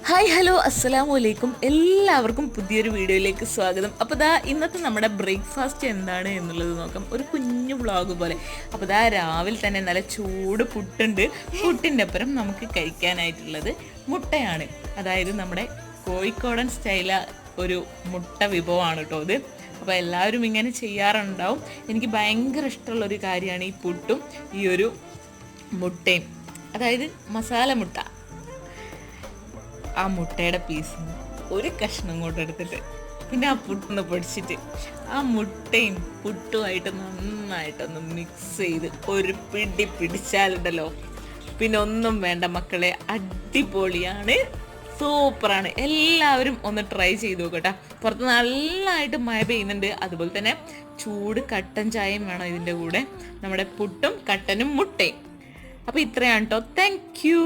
Hi hello അസ്സലാമു അലൈക്കും. എല്ലാവർക്കും പുതിയൊരു വീഡിയോയിലേക്ക് സ്വാഗതം. അപ്പോൾ ദാ ഇന്നത്തെ നമ്മുടെ ബ്രേക്ക്ഫാസ്റ്റ് എന്താണ് എന്നുള്ളത് നോക്കാം, ഒരു കുഞ്ഞു വ്ളോഗ് പോലെ. അപ്പോൾ ദാ രാവിലെ തന്നെ നല്ല ചൂട് പുട്ടുണ്ട്. പുട്ടിൻ്റെ അപ്പുറം നമുക്ക് കഴിക്കാനായിട്ടുള്ളത് മുട്ടയാണ്. അതായത് നമ്മുടെ കോഴിക്കോടൻ സ്റ്റൈല ഒരു മുട്ട വിഭവമാണ് കേട്ടോ ഇത്. അപ്പോൾ എല്ലാവരും ഇങ്ങനെ ചെയ്യാറുണ്ടാവും. എനിക്ക് ഭയങ്കര ഇഷ്ടമുള്ളൊരു കാര്യമാണ് ഈ പുട്ടും ഈ ഒരു മുട്ടയും, അതായത് മസാല മുട്ട. ആ മുട്ടയുടെ പീസ് ഒരു കഷ്ണം കൊണ്ട് എടുത്തിട്ട് പിന്നെ ആ പുട്ടൊന്ന് പൊടിച്ചിട്ട് ആ മുട്ടയും പുട്ടുമായിട്ട് നന്നായിട്ടൊന്ന് മിക്സ് ചെയ്ത് ഒരു പിടി പിടിച്ചാലുണ്ടല്ലോ പിന്നെ ഒന്നും വേണ്ട മക്കളെ, അടിപൊളിയാണ്, സൂപ്പറാണ്. എല്ലാവരും ഒന്ന് ട്രൈ ചെയ്ത് നോക്കട്ടെ. പുറത്ത് നല്ലതായിട്ട് മഴ പെയ്യുന്നുണ്ട്. അതുപോലെ തന്നെ ചൂട് കട്ടൻ ചായയും വേണം ഇതിൻ്റെ കൂടെ, നമ്മുടെ പുട്ടും കട്ടനും മുട്ടയും. അപ്പോൾ ഇത്രയാണ് കേട്ടോ. Thank you.